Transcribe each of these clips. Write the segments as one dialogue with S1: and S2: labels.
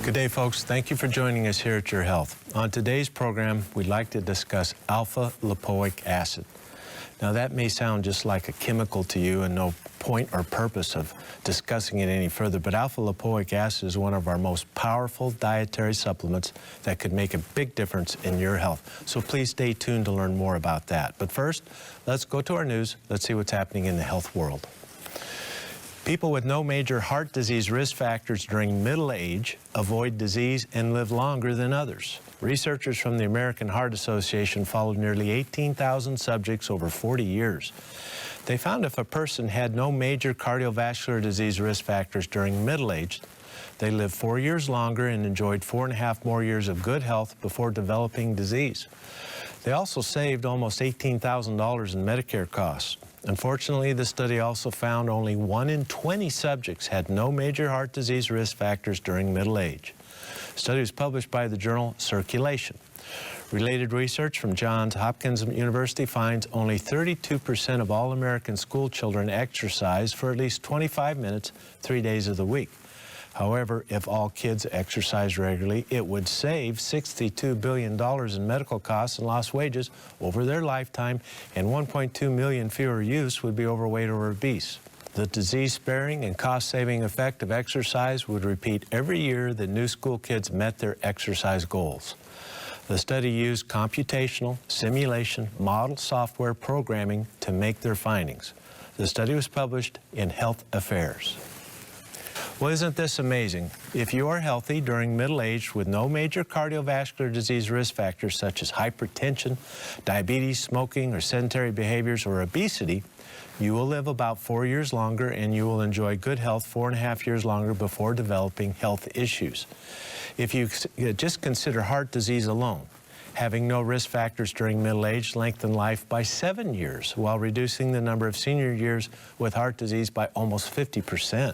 S1: Good day, folks. Thank you for joining us here at Your Health. On today's program, we'd like to discuss alpha-lipoic acid. Now, that may sound just like a chemical to you and no point or purpose of discussing it any further, but alpha-lipoic acid is one of our most powerful dietary supplements that could make a big difference in your health. So please stay tuned to learn more about that. But first, let's go to our news. Let's see what's happening in the health world. People with no major heart disease risk factors during middle age avoid disease and live longer than others. Researchers from the American Heart Association followed nearly 18,000 subjects over 40 years. They found if a person had no major cardiovascular disease risk factors during middle age, they lived 4 years longer and enjoyed 4.5 more years of good health before developing disease. They also saved almost $18,000 in Medicare costs. Unfortunately, the study also found only 1 in 20 subjects had no major heart disease risk factors during middle age. The study was published by the journal Circulation. Related research from Johns Hopkins University finds only 32% of all American school children exercise for at least 25 minutes 3 days of the week. However, if all kids exercise regularly, it would save $62 billion in medical costs and lost wages over their lifetime, and 1.2 million fewer youths would be overweight or obese. The disease-sparing and cost-saving effect of exercise would repeat every year that new school kids met their exercise goals. The study used computational, simulation, model software programming to make their findings. The study was published in Health Affairs. Well, isn't this amazing? If you are healthy during middle age with no major cardiovascular disease risk factors such as hypertension, diabetes, smoking, or sedentary behaviors or obesity, you will live about 4 years longer and you will enjoy good health 4.5 years longer before developing health issues. If you just consider heart disease alone, having no risk factors during middle age lengthened life by 7 years while reducing the number of senior years with heart disease by almost 50%.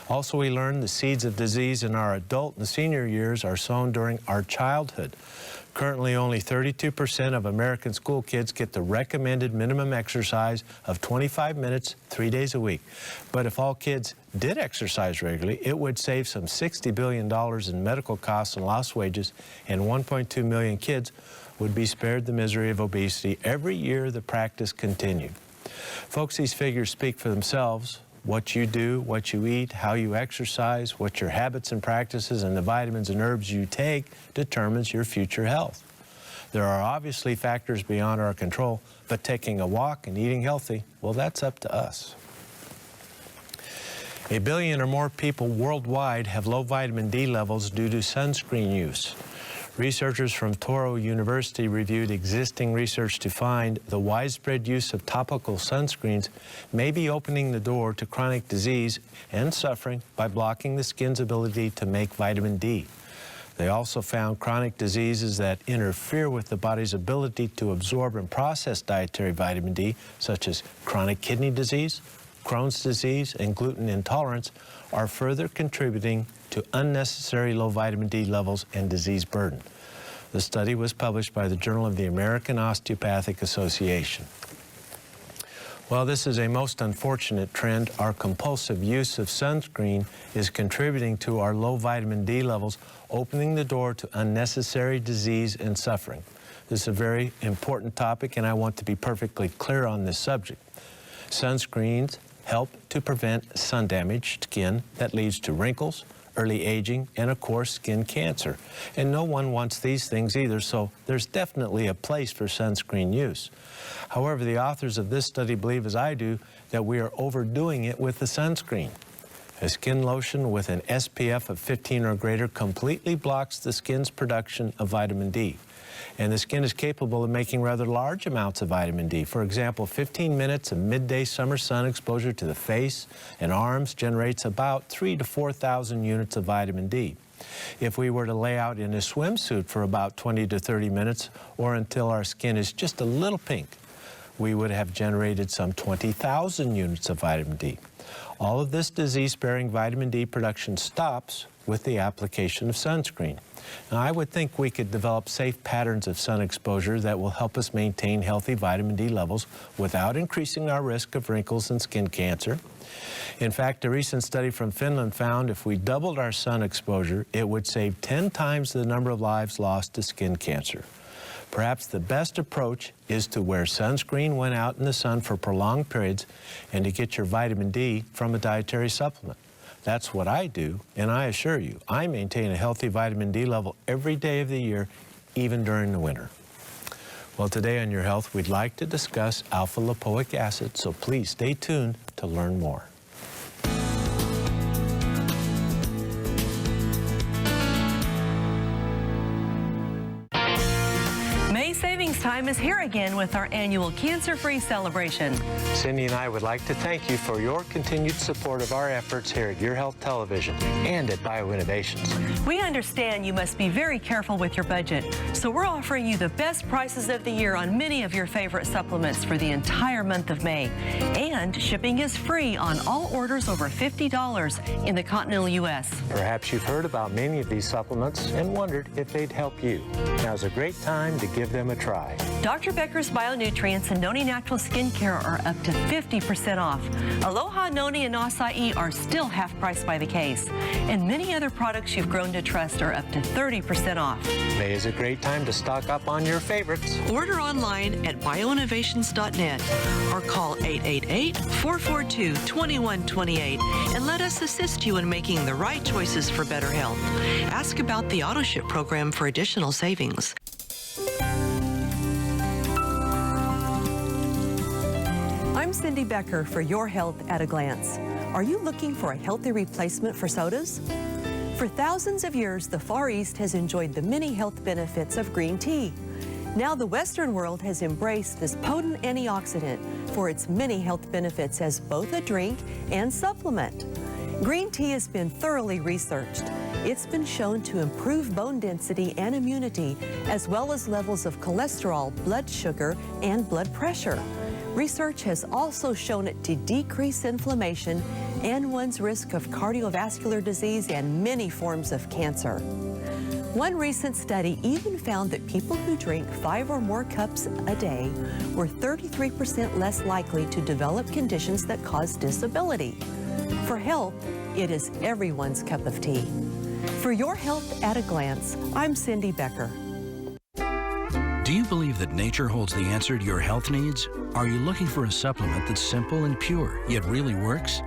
S1: Also, we learned the seeds of disease in our adult and senior years are sown during our childhood. Currently, only 32% of American school kids get the recommended minimum exercise of 25 minutes 3 days a week. But if all kids did exercise regularly, it would save some $60 billion in medical costs and lost wages, and 1.2 million kids would be spared the misery of obesity every year the practice continued. Folks, these figures speak for themselves. What you do, what you eat, how you exercise, what your habits and practices, and the vitamins and herbs you take determines your future health. There are obviously factors beyond our control, but taking a walk and eating healthy, well, that's up to us. 1 billion or more people worldwide have low vitamin D levels due to sunscreen use. Researchers from Touro University reviewed existing research to find the widespread use of topical sunscreens may be opening the door to chronic disease and suffering by blocking the skin's ability to make vitamin D. They also found chronic diseases that interfere with the body's ability to absorb and process dietary vitamin D, such as chronic kidney disease, Crohn's disease, and gluten intolerance, are further contributing to unnecessary low vitamin D levels and disease burden. The study was published by the Journal of the American Osteopathic Association. While this is a most unfortunate trend, our compulsive use of sunscreen is contributing to our low vitamin D levels, opening the door to unnecessary disease and suffering. This is a very important topic, and I want to be perfectly clear on this subject. Sunscreens help to prevent sun-damaged skin that leads to wrinkles, early aging, and of course skin cancer. And no one wants these things either, so there's definitely a place for sunscreen use. However, the authors of this study believe, as I do, that we are overdoing it with the sunscreen. A skin lotion with an SPF of 15 or greater completely blocks the skin's production of vitamin D. And the skin is capable of making rather large amounts of vitamin D. For example, 15 minutes of midday summer sun exposure to the face and arms generates about 3,000 to 4,000 units of vitamin D. If we were to lay out in a swimsuit for about 20 to 30 minutes or until our skin is just a little pink, we would have generated some 20,000 units of vitamin D. All of this disease-sparing vitamin D production stops with the application of sunscreen. Now, I would think we could develop safe patterns of sun exposure that will help us maintain healthy vitamin D levels without increasing our risk of wrinkles and skin cancer. In fact, a recent study from Finland found if we doubled our sun exposure, it would save 10 times the number of lives lost to skin cancer. Perhaps the best approach is to wear sunscreen when out in the sun for prolonged periods and to get your vitamin D from a dietary supplement. That's what I do, and I assure you, I maintain a healthy vitamin D level every day of the year, even during the winter. Well, today on Your Health, we'd like to discuss alpha-lipoic acid, so please stay tuned to learn more.
S2: Savings time is here again with our annual cancer-free celebration.
S1: Cindy and I would like to thank you for your continued support of our efforts here at Your Health Television and at BioInnovations.
S2: We understand you must be very careful with your budget, so we're offering you the best prices of the year on many of your favorite supplements for the entire month of May. And shipping is free on all orders over $50 in the continental U.S.
S1: Perhaps you've heard about many of these supplements and wondered if they'd help you. Now's a great time to give them a try.
S2: Dr. Becker's Bionutrients and Noni Natural Skincare are up to 50% off. Aloha, Noni, and Acai are still half price by the case. And many other products you've grown to trust are up to 30% off.
S1: May is a great time to stock up on your favorites.
S3: Order online at bioinnovations.net or call 888-442-2128 and let us assist you in making the right choices for better health. Ask about the AutoShip program for additional savings.
S2: I'm Cindy Becker for Your Health at a Glance. Are you looking for a healthy replacement for sodas? For thousands of years, the Far East has enjoyed the many health benefits of green tea. Now the Western world has embraced this potent antioxidant for its many health benefits as both a drink and supplement. Green tea has been thoroughly researched. It's been shown to improve bone density and immunity, as well as levels of cholesterol, blood sugar, and blood pressure. Research has also shown it to decrease inflammation and one's risk of cardiovascular disease and many forms of cancer. One recent study even found that people who drink 5 or more cups a day were 33% less likely to develop conditions that cause disability. For health, it is everyone's cup of tea. For Your Health at a Glance, I'm Cindy Becker.
S4: Do you believe that nature holds the answer to your health needs? Are you looking for a supplement that's simple and pure, yet really works?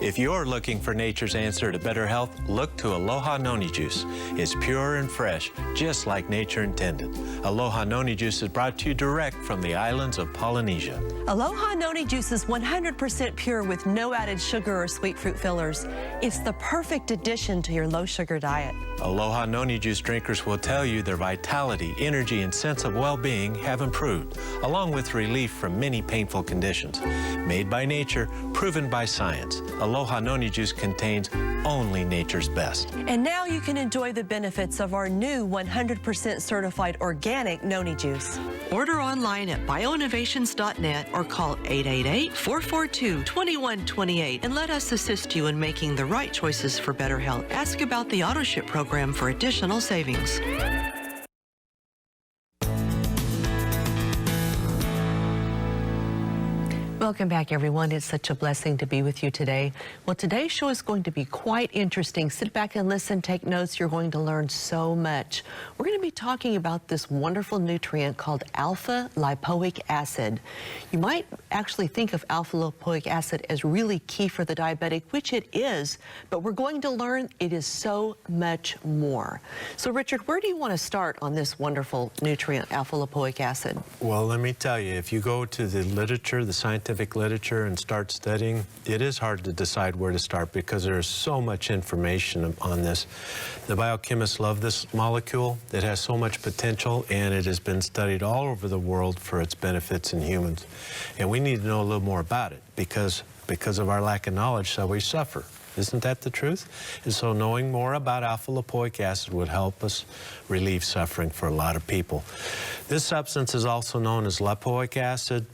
S1: If you're looking for nature's answer to better health, look to Aloha Noni Juice. It's pure and fresh, just like nature intended. Aloha Noni Juice is brought to you direct from the islands of Polynesia.
S2: Aloha Noni Juice is 100% pure with no added sugar or sweet fruit fillers. It's the perfect addition to your low-sugar diet.
S1: Aloha Noni Juice drinkers will tell you their vitality, energy, and sense of well-being have improved, along with relief from many painful conditions. Made by nature, proven by science, Aloha Noni Juice contains only nature's best.
S2: And now you can enjoy the benefits of our new 100% certified organic Noni Juice.
S3: Order online at bioinnovations.net or call 888-442-2128 and let us assist you in making the right choices for better health. Ask about the AutoShip program for additional savings.
S2: Welcome back, everyone. It's such a blessing to be with you today. Well, today's show is going to be quite interesting. Sit back and listen, take notes. You're going to learn so much. We're going to be talking about this wonderful nutrient called alpha-lipoic acid. You might actually think of alpha-lipoic acid as really key for the diabetic, which it is, but we're going to learn it is so much more. So, Richard, where do you want to start on this wonderful nutrient, alpha-lipoic acid?
S1: Well, let me tell you, if you go to the literature, the scientific literature, and start studying, it is hard to decide where to start because there's so much information on this. The biochemists love this molecule. It has so much potential, and it has been studied all over the world for its benefits in humans. And we need to know a little more about it because of our lack of knowledge, so we suffer. Isn't that the truth? And so knowing more about alpha-lipoic acid would help us relieve suffering for a lot of people. This substance is also known as lipoic acid,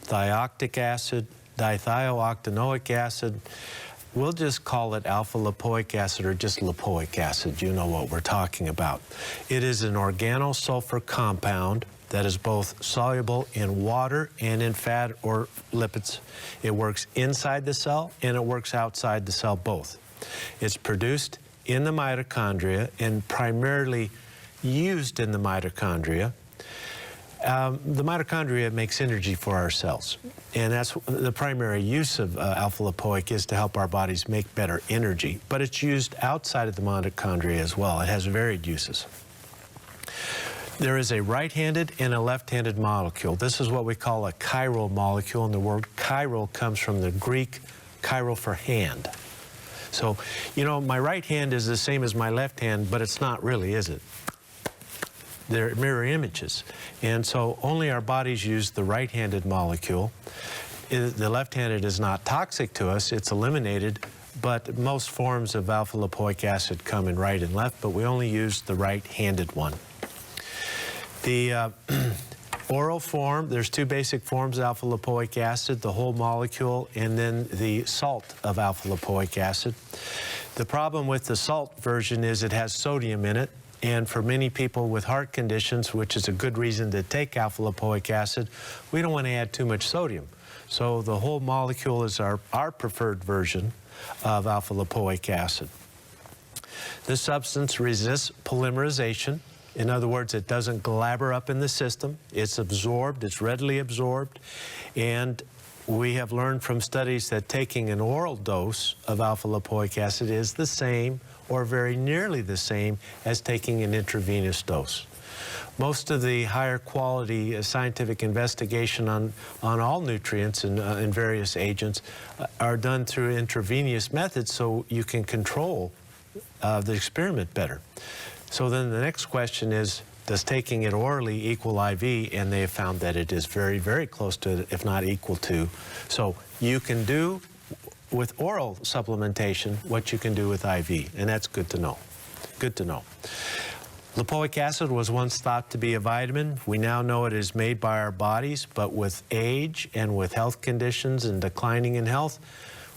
S1: thioctic acid, dithiooctanoic acid. we'll just call it alpha lipoic acid or just lipoic acid. You know what we're talking about. It is an organosulfur compound that is both soluble in water and in fat or lipids. It works inside the cell and it works outside the cell both. It's produced in the mitochondria and primarily used in the mitochondria. The mitochondria makes energy for our cells, and that's the primary use of alpha lipoic is to help our bodies make better energy, but it's used outside of the mitochondria as well. It has varied uses. There is a right-handed and a left-handed molecule. This is what we call a chiral molecule, and the word chiral comes from the Greek chiral for hand. So, you know, my right hand is the same as my left hand, but it's not really, is it? They're mirror images. And so only our bodies use the right-handed molecule. The left-handed is not toxic to us, it's eliminated, but most forms of alpha lipoic acid come in right and left, but we only use the right-handed one. The oral form, there's two basic forms of alpha lipoic acid, the whole molecule and then the salt of alpha lipoic acid. The problem with the salt version is it has sodium in it. And for many people with heart conditions, which is a good reason to take alpha lipoic acid, we don't want to add too much sodium. So the whole molecule is our preferred version of alpha lipoic acid. This substance resists polymerization. In other words, it doesn't glabber up in the system. It's absorbed, it's readily absorbed. And we have learned from studies that taking an oral dose of alpha lipoic acid is the same or very nearly the same as taking an intravenous dose. Most of the higher quality scientific investigation on all nutrients and various agents are done through intravenous methods so you can control the experiment better. So then the next question is, does taking it orally equal IV? And they have found that it is very, very close to it, if not equal to. So you can do with oral supplementation what you can do with IV, and that's good to know. Good to know. Lipoic acid was once thought to be a vitamin. We now know it is made by our bodies, but with age and with health conditions and declining in health,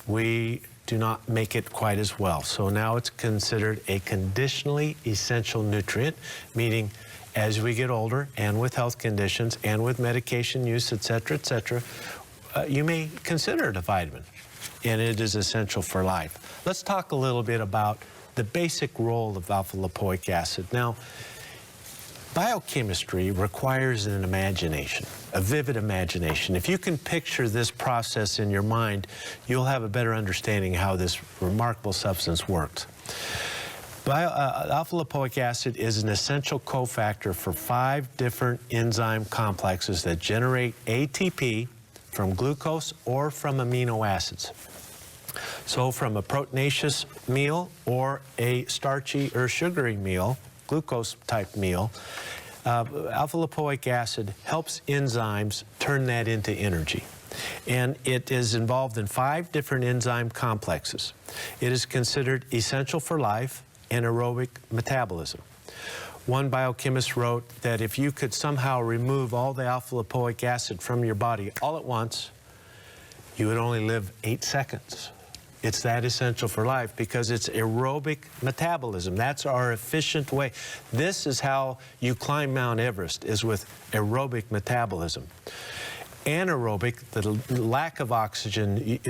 S1: we do not make it quite as well. So now it's considered a conditionally essential nutrient, meaning as we get older and with health conditions and with medication use, et cetera, you may consider it a vitamin, and it is essential for life. Let's talk a little bit about the basic role of alpha lipoic acid. Now, biochemistry requires an imagination, a vivid imagination. If you can picture this process in your mind, you'll have a better understanding how this remarkable substance works. Alpha lipoic acid is an essential cofactor for 5 different enzyme complexes that generate ATP from glucose or from amino acids. So from a proteinaceous meal or a starchy or sugary meal, glucose type meal, alpha lipoic acid helps enzymes turn that into energy. And it is involved in 5 different enzyme complexes. It is considered essential for life and aerobic metabolism. One biochemist wrote that if you could somehow remove all the alpha lipoic acid from your body all at once, you would only live 8 seconds. It's that essential for life because it's aerobic metabolism. That's our efficient way. This is how you climb Mount Everest, is with aerobic metabolism. Anaerobic, the lack of oxygen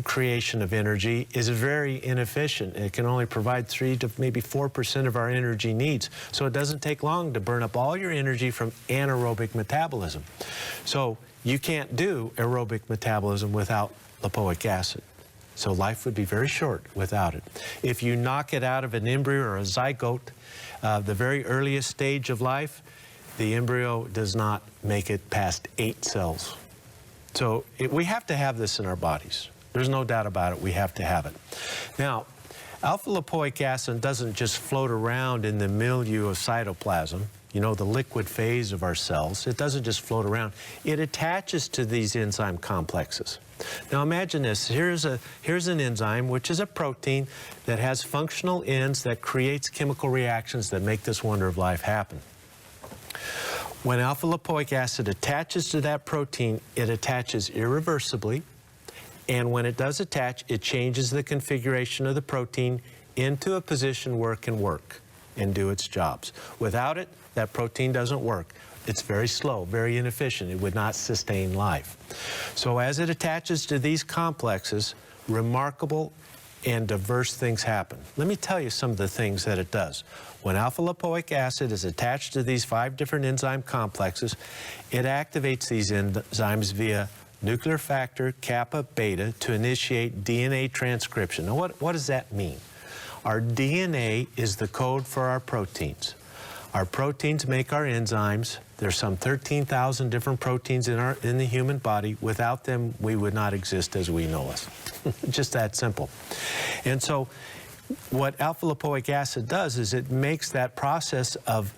S1: creation of energy, is very inefficient. It can only provide 3 to maybe 4% of our energy needs. So it doesn't take long to burn up all your energy from anaerobic metabolism. So you can't do aerobic metabolism without lipoic acid. So life would be very short without it. If you knock it out of an embryo or a zygote, the very earliest stage of life, the embryo does not make it past 8 cells. So we have to have this in our bodies. There's no doubt about it, we have to have it. Now, alpha lipoic acid doesn't just float around in the milieu of cytoplasm, you know, the liquid phase of our cells. It doesn't just float around. It attaches to these enzyme complexes. Now imagine this, here's an enzyme, which is a protein that has functional ends that creates chemical reactions that make this wonder of life happen. When alpha lipoic acid attaches to that protein, it attaches irreversibly, And when it does attach, it changes the configuration of the protein into a position where it can work and do its jobs. Without it, that protein doesn't work. It's very slow, very inefficient. It would not sustain life. So as it attaches to these complexes, remarkable and diverse things happen. Let me tell you some of the things that it does. When alpha-lipoic acid is attached to these 5 different enzyme complexes, it activates these enzymes via nuclear factor kappa beta to initiate DNA transcription. Now what does that mean? Our DNA is the code for our proteins. Our proteins make our enzymes. There's some 13,000 different proteins in the human body. Without them, we would not exist as we know us. Just that simple. And so what alpha-lipoic acid does is it makes that process of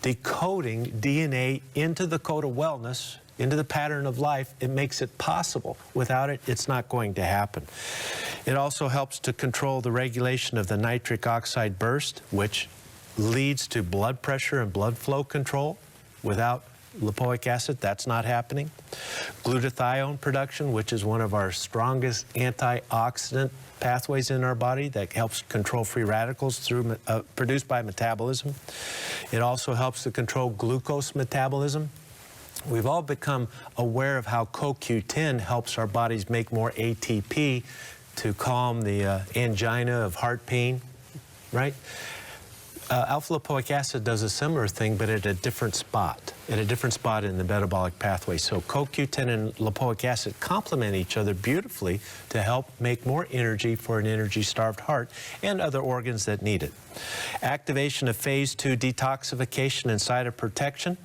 S1: decoding DNA into the code of wellness, into the pattern of life, it makes it possible. Without it, it's not going to happen. It also helps to control the regulation of the nitric oxide burst, which leads to blood pressure and blood flow control. Without lipoic acid, that's not happening. Glutathione production, which is one of our strongest antioxidant pathways in our body that helps control free radicals through produced by metabolism. It also helps to control glucose metabolism. We've all become aware of how CoQ10 helps our bodies make more ATP to calm the angina of heart pain, right? Alpha-lipoic acid does a similar thing, but at a different spot in the metabolic pathway. So CoQ10 and lipoic acid complement each other beautifully to help make more energy for an energy-starved heart and other organs that need it. Activation of phase 2 detoxification and cytoprotection.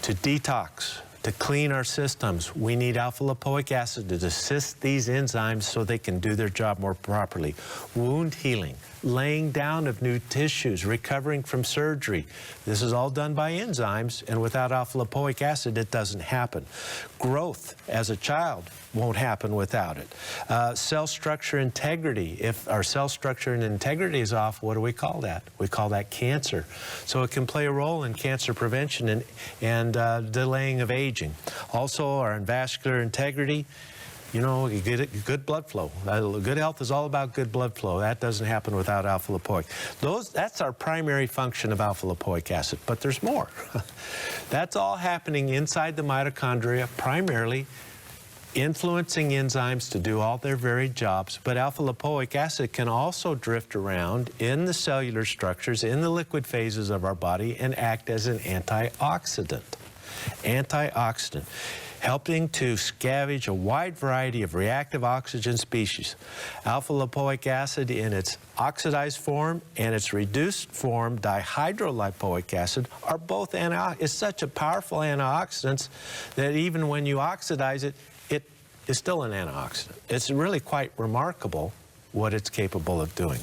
S1: To detox, to clean our systems, we need alpha-lipoic acid to assist these enzymes so they can do their job more properly. Wound healing, laying down of new tissues, recovering from surgery. This is all done by enzymes, and without alpha-lipoic acid, it doesn't happen. Growth as a child won't happen without it. Cell structure integrity. If our cell structure and integrity is off, what do we call that? We call that cancer. So it can play a role in cancer prevention and delaying of aging. Also, our vascular integrity. You know, you get good blood flow. Good health is all about good blood flow. That doesn't happen without alpha-lipoic. That's our primary function of alpha-lipoic acid, but there's more. That's all happening inside the mitochondria, primarily influencing enzymes to do all their varied jobs, but alpha-lipoic acid can also drift around in the cellular structures, in the liquid phases of our body, and act as an antioxidant. Helping to scavenge a wide variety of reactive oxygen species. Alpha-lipoic acid in its oxidized form and its reduced form, dihydrolipoic acid, are both it's such a powerful antioxidant that even when you oxidize it, it is still an antioxidant. It's really quite remarkable what it's capable of doing.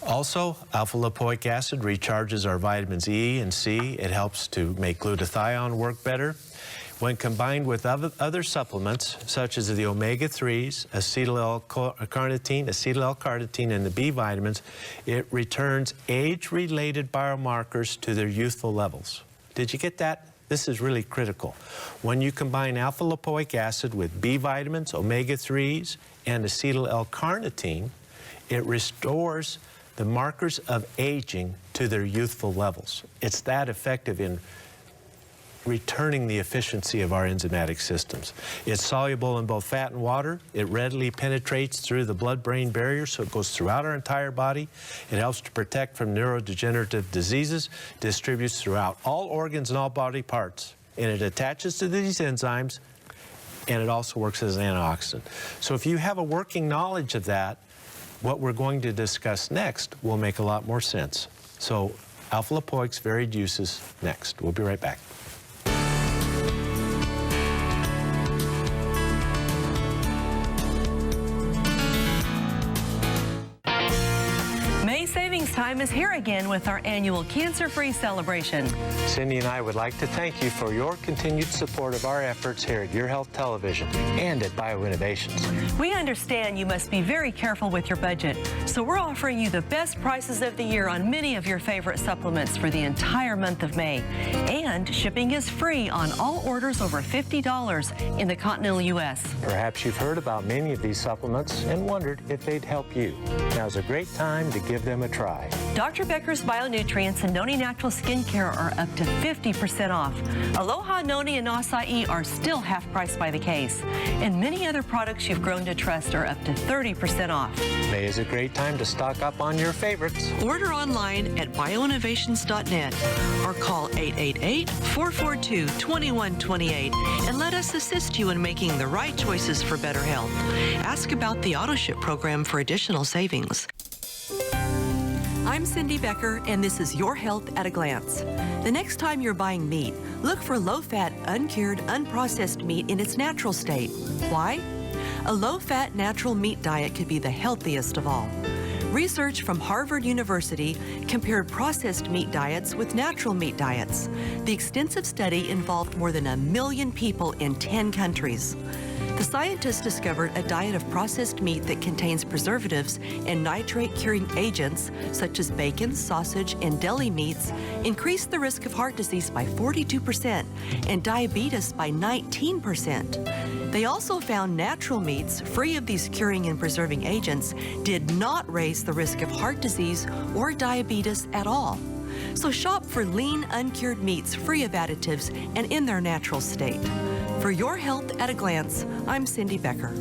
S1: Also, alpha-lipoic acid recharges our vitamins E and C. It helps to make glutathione work better. When combined with other supplements, such as the omega-3s, acetyl-L-carnitine, and the B vitamins, it returns age-related biomarkers to their youthful levels. Did you get that? This is really critical. When you combine alpha-lipoic acid with B vitamins, omega-3s, and acetyl-L-carnitine, it restores the markers of aging to their youthful levels. It's that effective in returning the efficiency of our enzymatic systems. It's soluble in both fat and water. It readily penetrates through the blood-brain barrier, so it goes throughout our entire body. It helps to protect from neurodegenerative diseases, distributes throughout all organs and all body parts, and it attaches to these enzymes, and it also works as an antioxidant. So if you have a working knowledge of that, what we're going to discuss next will make a lot more sense. So alpha-lipoic's varied uses next. We'll be right back.
S2: May savings time time is here again with our annual Cancer-Free celebration.
S1: Cindy and I would like to thank you for your continued support of our efforts here at Your Health Television and at BioInnovations.
S2: We understand you must be very careful with your budget, so we're offering you the best prices of the year on many of your favorite supplements for the entire month of May. And shipping is free on all orders over $50 in the continental U.S.
S1: Perhaps you've heard about many of these supplements and wondered if they'd help you. Now's a great time to give them a try.
S2: Dr. Becker's Bionutrients and Noni Natural Skincare are up to 50% off. Aloha, Noni, and Acai are still half price by the case. And many other products you've grown to trust are up to 30% off.
S1: May is a great time to stock up on your favorites.
S3: Order online at bioinnovations.net or call 888-442-2128 and let us assist you in making the right choices for better health. Ask about the AutoShip program for additional savings.
S2: I'm Cindy Becker, and this is Your Health at a Glance. The next time you're buying meat, look for low-fat, uncured, unprocessed meat in its natural state. Why? A low-fat natural meat diet could be the healthiest of all. Research from Harvard University compared processed meat diets with natural meat diets. The extensive study involved more than 1 million people in 10 countries. The scientists discovered a diet of processed meat that contains preservatives and nitrate-curing agents, such as bacon, sausage, and deli meats, increased the risk of heart disease by 42% and diabetes by 19%. They also found natural meats, free of these curing and preserving agents, did not raise the risk of heart disease or diabetes at all. So shop for lean, uncured meats free of additives and in their natural state. For Your Health at a Glance, I'm Cindy Becker.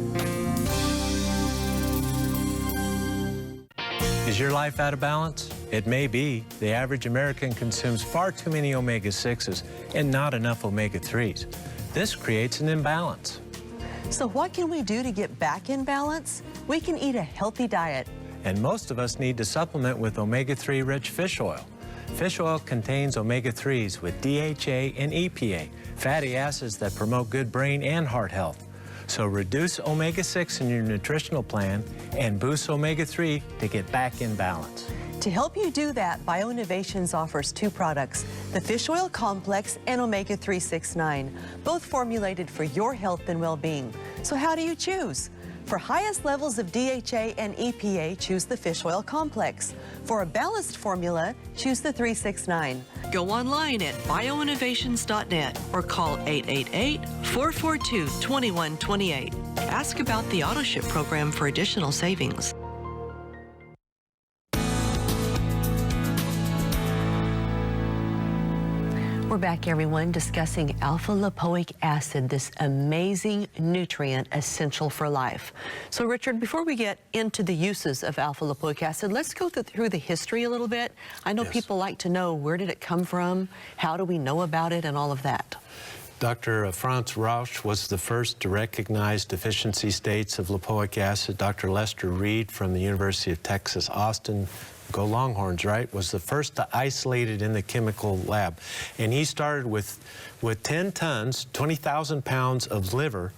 S1: Is your life out of balance? It may be. The average American consumes far too many omega-6s and not enough omega-3s. This creates an imbalance.
S2: So what can we do to get back in balance? We can eat a healthy diet.
S1: And most of us need to supplement with omega-3 rich fish oil. Fish oil contains omega-3s with DHA and EPA, fatty acids that promote good brain and heart health. So reduce omega-6 in your nutritional plan and boost omega-3 to get back in balance.
S2: To help you do that, BioInnovations offers 2 products, the Fish Oil Complex and Omega 369, both formulated for your health and well-being. So how do you choose? For highest levels of DHA and EPA, choose the Fish Oil Complex. For a balanced formula, choose the 369.
S3: Go online at bioinnovations.net or call 888-442-2128. Ask about the AutoShip program for additional savings.
S2: We're back, everyone, discussing alpha-lipoic acid, this amazing nutrient essential for life. So, Richard, before we get into the uses of alpha-lipoic acid, let's go through the history a little bit. I know people like to know, where did it come from? How do we know about it and all of that?
S1: Dr. Franz Rausch was the first to recognize deficiency states of lipoic acid. Dr. Lester Reed from the University of Texas, Austin, go Longhorns, right, was the first to isolate it in the chemical lab. And he started with 10 tons, 20,000 pounds of liver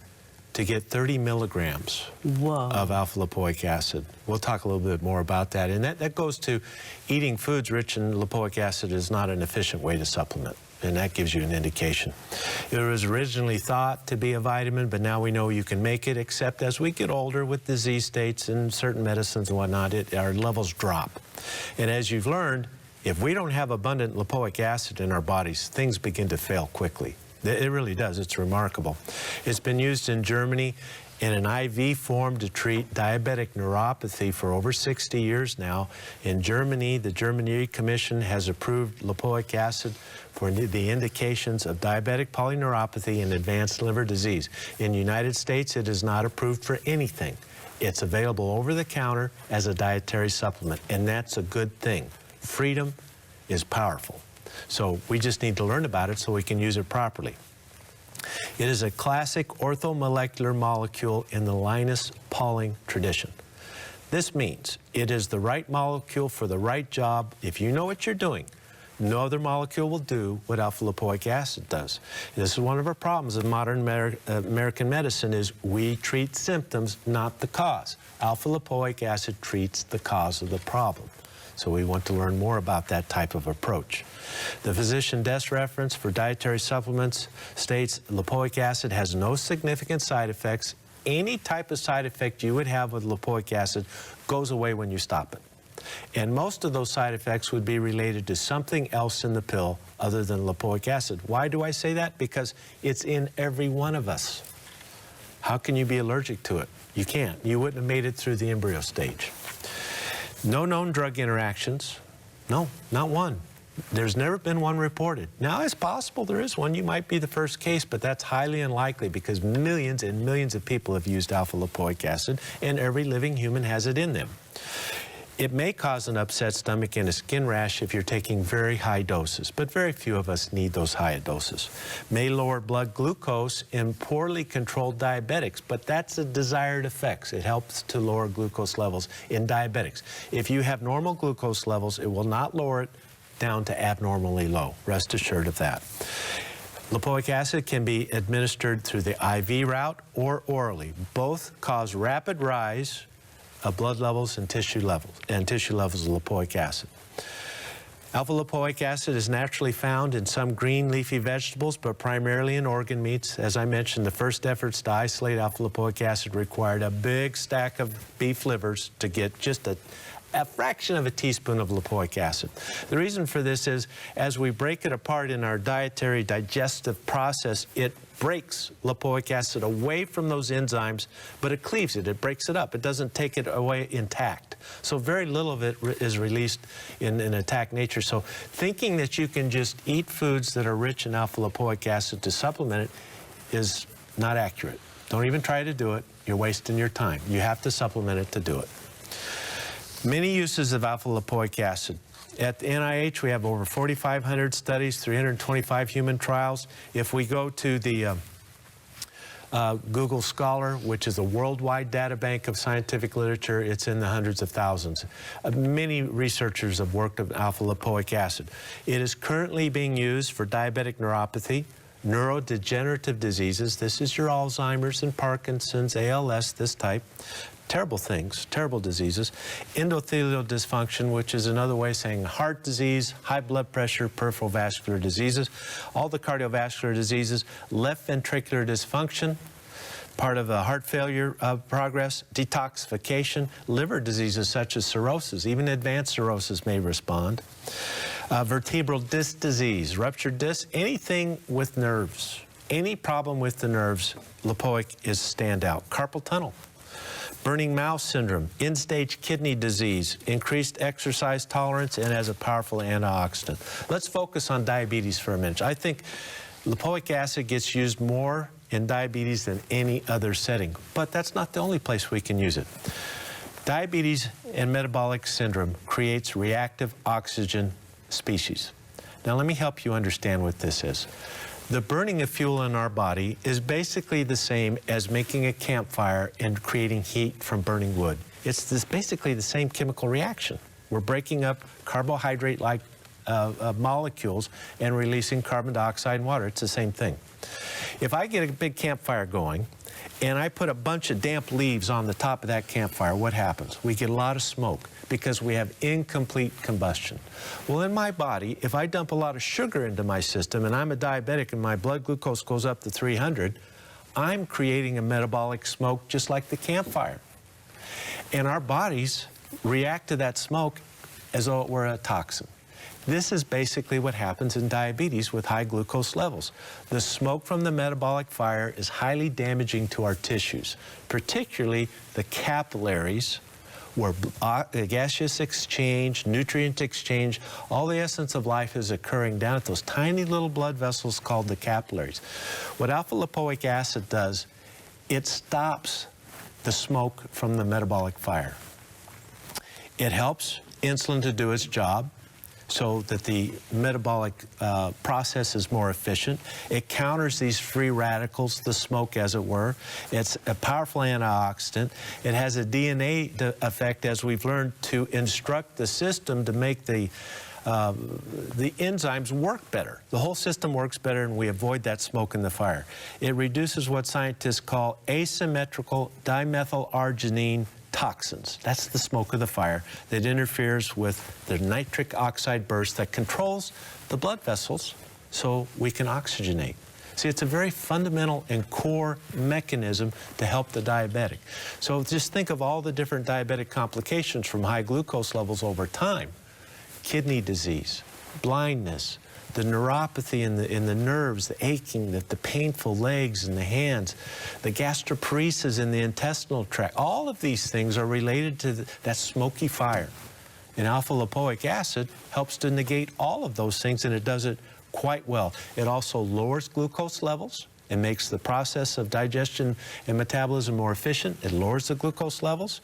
S1: to get 30 milligrams of alpha-lipoic acid. We'll talk a little bit more about that. And that goes to eating foods rich in lipoic acid is not an efficient way to supplement. And that gives you an indication. It was originally thought to be a vitamin, but now we know you can make it, except as we get older with disease states and certain medicines and whatnot, our levels drop. And as you've learned, if we don't have abundant lipoic acid in our bodies, things begin to fail quickly. It really does. It's remarkable. It's been used in Germany in an IV form to treat diabetic neuropathy for over 60 years now. In Germany, the German Commission has approved lipoic acid for the indications of diabetic polyneuropathy and advanced liver disease. In the United States, it is not approved for anything. It's available over the counter as a dietary supplement, and that's a good thing. Freedom is powerful. So we just need to learn about it so we can use it properly. It is a classic orthomolecular molecule in the Linus Pauling tradition. This means it is the right molecule for the right job. If you know what you're doing, no other molecule will do what alpha-lipoic acid does. This is one of our problems in modern American medicine is we treat symptoms, not the cause. Alpha-lipoic acid treats the cause of the problem. So we want to learn more about that type of approach. The physician desk reference for dietary supplements states lipoic acid has no significant side effects. Any type of side effect you would have with lipoic acid goes away when you stop it. And most of those side effects would be related to something else in the pill other than lipoic acid. Why do I say that? Because it's in every one of us. How can you be allergic to it? You can't. You wouldn't have made it through the embryo stage. No known drug interactions. No, not one. There's never been one reported. Now, it's possible there is one. You might be the first case, but that's highly unlikely because millions and millions of people have used alpha-lipoic acid, and every living human has it in them. It may cause an upset stomach and a skin rash if you're taking very high doses, but very few of us need those high doses. May lower blood glucose in poorly controlled diabetics, but that's a desired effect. It helps to lower glucose levels in diabetics. If you have normal glucose levels, it will not lower it down to abnormally low. Rest assured of that. Lipoic acid can be administered through the IV route or orally. Both cause rapid rise of blood levels and tissue levels of lipoic acid. Alpha-lipoic acid is naturally found in some green leafy vegetables, but primarily in organ meats. As I mentioned, the first efforts to isolate alpha-lipoic acid required a big stack of beef livers to get just a fraction of a teaspoon of lipoic acid. The reason for this is as we break it apart in our dietary digestive process, it breaks lipoic acid away from those enzymes, but it cleaves it, it breaks it up. It doesn't take it away intact. So very little of it is released in intact nature. So thinking that you can just eat foods that are rich in alpha-lipoic acid to supplement it is not accurate. Don't even try to do it. You're wasting your time. You have to supplement it to do it. Many uses of alpha-lipoic acid. At the NIH, we have over 4,500 studies, 325 human trials. If we go to the Google Scholar, which is a worldwide data bank of scientific literature, it's in the hundreds of thousands. Many researchers have worked on alpha-lipoic acid. It is currently being used for diabetic neuropathy, neurodegenerative diseases. This is your Alzheimer's and Parkinson's, ALS, this type. Terrible things, terrible diseases. Endothelial dysfunction, which is another way of saying heart disease, high blood pressure, peripheral vascular diseases, all the cardiovascular diseases, left ventricular dysfunction, part of the heart failure progress, detoxification, liver diseases such as cirrhosis, even advanced cirrhosis may respond. Vertebral disc disease, ruptured disc, anything with nerves, any problem with the nerves, lipoic is standout. Carpal tunnel. Burning mouth syndrome, end-stage kidney disease, increased exercise tolerance, and as a powerful antioxidant. Let's focus on diabetes for a minute. I think lipoic acid gets used more in diabetes than any other setting, but that's not the only place we can use it. Diabetes and metabolic syndrome creates reactive oxygen species. Now let me help you understand what this is. The burning of fuel in our body is basically the same as making a campfire and creating heat from burning wood. It's basically the same chemical reaction. We're breaking up carbohydrate-like molecules and releasing carbon dioxide and water. It's the same thing. If I get a big campfire going and I put a bunch of damp leaves on the top of that campfire, what happens? We get a lot of smoke because we have incomplete combustion. Well, in my body, if I dump a lot of sugar into my system and I'm a diabetic and my blood glucose goes up to 300, I'm creating a metabolic smoke just like the campfire. And our bodies react to that smoke as though it were a toxin. This is basically what happens in diabetes with high glucose levels. The smoke from the metabolic fire is highly damaging to our tissues, particularly the capillaries, where gaseous exchange, nutrient exchange, all the essence of life is occurring down at those tiny little blood vessels called the capillaries. What alpha-lipoic acid does, it stops the smoke from the metabolic fire. It helps insulin to do its job so that the metabolic process is more efficient. It counters these free radicals, the smoke as it were. It's a powerful antioxidant. It has a DNA effect, as we've learned, to instruct the system to make the enzymes work better. The whole system works better and we avoid that smoke in the fire. It reduces what scientists call asymmetrical dimethylarginine toxins. That's the smoke of the fire that interferes with the nitric oxide burst that controls the blood vessels so we can oxygenate. See, it's a very fundamental and core mechanism to help the diabetic. So just think of all the different diabetic complications from high glucose levels over time. Kidney disease, blindness, the neuropathy in the nerves, the aching, the painful legs and the hands, the gastroparesis in the intestinal tract. All of these things are related to that smoky fire. And alpha-lipoic acid helps to negate all of those things, and it does it quite well. It also lowers glucose levels. It makes the process of digestion and metabolism more efficient. It lowers the glucose levels.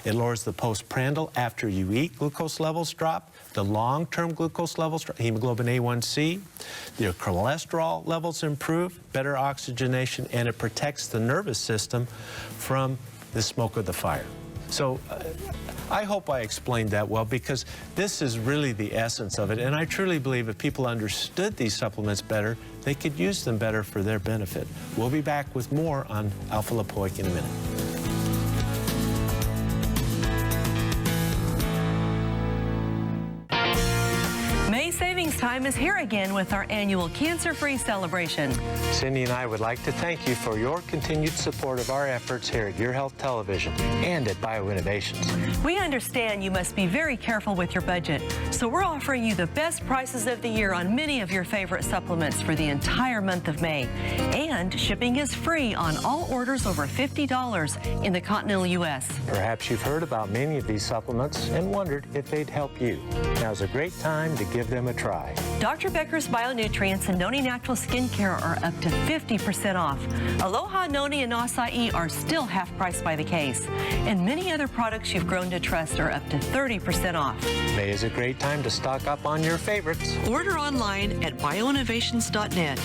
S1: It lowers the postprandial after you eat. Glucose levels drop. The long-term glucose levels drop. Hemoglobin A1C. Your cholesterol levels improve. Better oxygenation. And it protects the nervous system from the smoke of the fire. So I hope I explained that well, because this is really the essence of it. And I truly believe if people understood these supplements better, they could use them better for their benefit. We'll be back with more on alpha-lipoic in a minute.
S2: May Savings Time is here again with our annual cancer-free celebration.
S1: Cindy and I would like to thank you for your continued support of our efforts here at Your Health Television and at BioInnovations.
S2: We understand you must be very careful with your budget, so we're offering you the best prices of the year on many of your favorite supplements for the entire month of May. And shipping is free on all orders over $50 in the continental U.S.
S1: Perhaps you've heard about many of these supplements and wondered if they'd help you. Now's a great time to give them a try.
S2: Dr. Becker's Bionutrients and Noni Natural Skincare are up to 50% off. Aloha, Noni, and Acai are still half price by the case. And many other products you've grown to trust are up to 30% off.
S1: May is a great time to stock up on your favorites.
S3: Order online at bioinnovations.net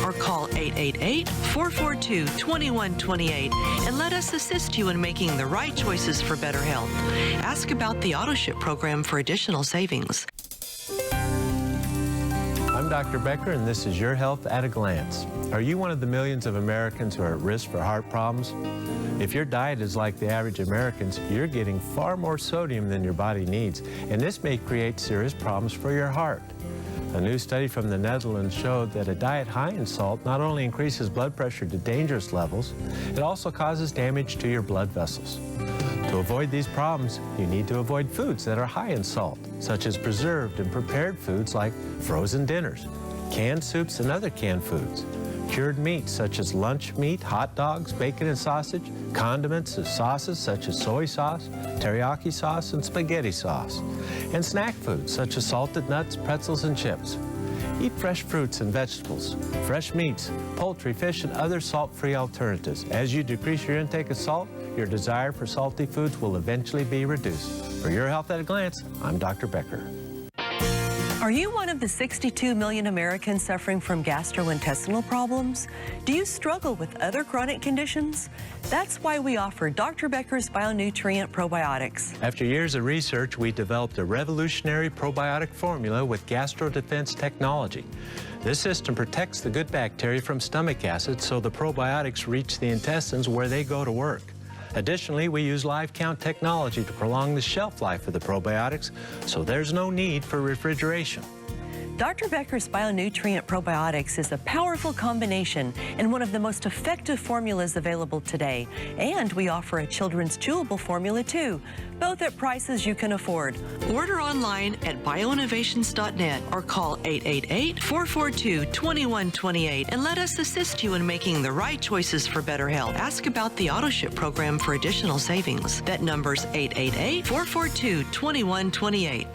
S3: or call 888-442-2128 and let us assist you in making the right choices for better health. Ask about the AutoShip program for additional savings.
S1: I'm Dr. Becker, and this is Your Health at a Glance. Are you one of the millions of Americans who are at risk for heart problems? If your diet is like the average American's, you're getting far more sodium than your body needs, and this may create serious problems for your heart. A new study from the Netherlands showed that a diet high in salt not only increases blood pressure to dangerous levels, it also causes damage to your blood vessels. To avoid these problems, you need to avoid foods that are high in salt, such as preserved and prepared foods like frozen dinners, canned soups and other canned foods, cured meats such as lunch meat, hot dogs, bacon and sausage, condiments and sauces such as soy sauce, teriyaki sauce, and spaghetti sauce, and snack foods such as salted nuts, pretzels, and chips. Eat fresh fruits and vegetables, fresh meats, poultry, fish, and other salt-free alternatives. As you decrease your intake of salt, your desire for salty foods will eventually be reduced. For Your Health at a Glance, I'm Dr. Becker.
S2: Are you one of the 62 million Americans suffering from gastrointestinal problems? Do you struggle with other chronic conditions? That's why we offer Dr. Becker's Bionutrient Probiotics.
S1: After years of research, we developed a revolutionary probiotic formula with gastrodefense technology. This system protects the good bacteria from stomach acid so the probiotics reach the intestines where they go to work. Additionally, we use live count technology to prolong the shelf life of the probiotics, so there's no need for refrigeration.
S2: Dr. Becker's Bionutrient Probiotics is a powerful combination and one of the most effective formulas available today. And we offer a children's chewable formula too, both at prices you can afford.
S3: Order online at bioinnovations.net or call 888-442-2128 and let us assist you in making the right choices for better health. Ask about the AutoShip program for additional savings. That number's 888-442-2128.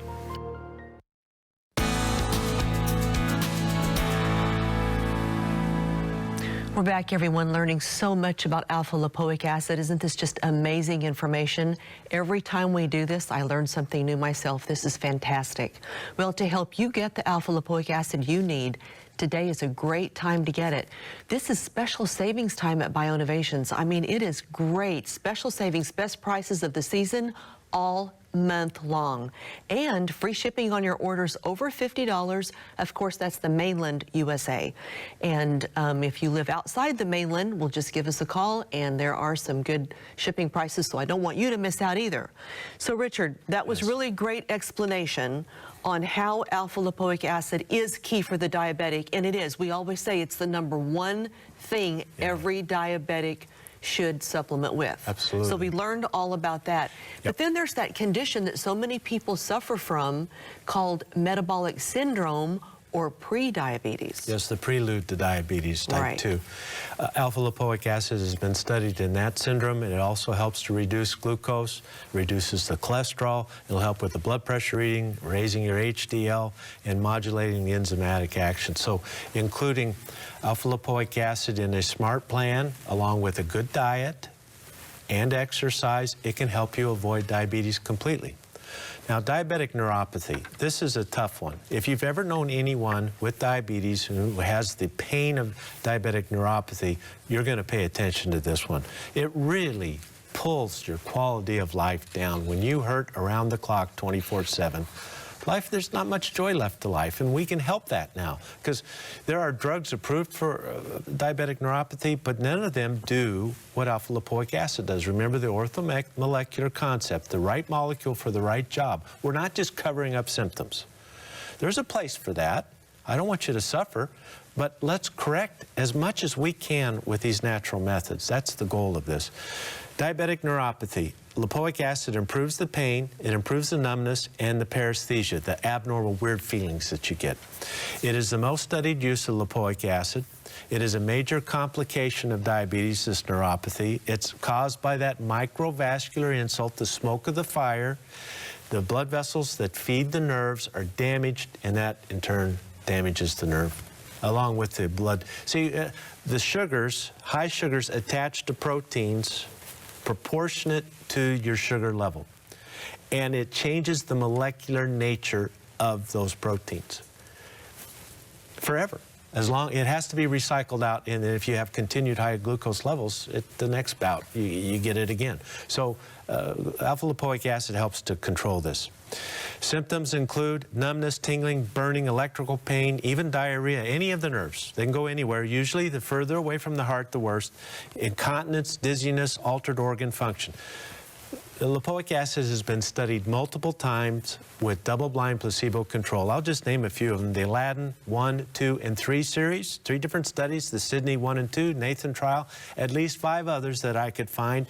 S2: We're back, everyone, learning so much about alpha-lipoic acid. Isn't this just amazing information? Every time we do this, I learn something new myself. This is fantastic. Well, to help you get the alpha-lipoic acid you need, today is a great time to get it. This is special savings time at BioInnovations. I mean, it is great. Special savings, best prices of the season, all month long. And free shipping on your orders over $50. Of course, that's the mainland USA. And if you live outside the mainland, well, just give us a call, and there are some good shipping prices, so I don't want you to miss out either. So, Richard, that was really great explanation on how alpha lipoic acid is key for the diabetic, and it is. We always say it's the #1 thing every diabetic should supplement with.
S1: Absolutely.
S2: So we learned all about that. But then there's that condition that so many people suffer from called metabolic syndrome or pre-diabetes.
S1: Yes, the prelude to diabetes type 2. Alpha lipoic acid has been studied in that syndrome, and it also helps to reduce glucose, reduces the cholesterol. It'll help with the blood pressure reading, raising your HDL, and modulating the enzymatic action. So including alpha lipoic acid in a smart plan, along with a good diet and exercise, it can help you avoid diabetes completely. Now, diabetic neuropathy, this is a tough one. If you've ever known anyone with diabetes who has the pain of diabetic neuropathy, you're going to pay attention to this one. It really pulls your quality of life down. When you hurt around the clock 24/7, life, there's not much joy left to life, and we can help that now because there are drugs approved for diabetic neuropathy, but none of them do what alpha lipoic acid does. Remember the orthomolecular concept, the right molecule for the right job. We're not just covering up symptoms. There's a place for that. I don't want you to suffer, but let's correct as much as we can with these natural methods. That's the goal of this. Diabetic neuropathy. Lipoic acid improves the pain, it improves the numbness and the paresthesia, the abnormal weird feelings that you get. It is the most studied use of lipoic acid. It is a major complication of diabetes, this neuropathy. It's caused by that microvascular insult, the smoke of the fire. The blood vessels that feed the nerves are damaged, and that in turn damages the nerve, along with the blood. See, the sugars, high sugars attached to proteins proportionate to your sugar level, and it changes the molecular nature of those proteins forever. As long, it has to be recycled out, and if you have continued high glucose levels, the next bout you get it again. So alpha lipoic acid helps to control this. Symptoms include numbness, tingling, burning, electrical pain, even diarrhea, any of the nerves. They can go anywhere. Usually the further away from the heart, the worst. Incontinence, dizziness, altered organ function. The lipoic acid has been studied multiple times with double-blind placebo control. I'll just name a few of them. The Aladdin 1, 2, and 3 series, 3 different studies, the Sydney 1 and 2, Nathan trial, at least 5 others that I could find.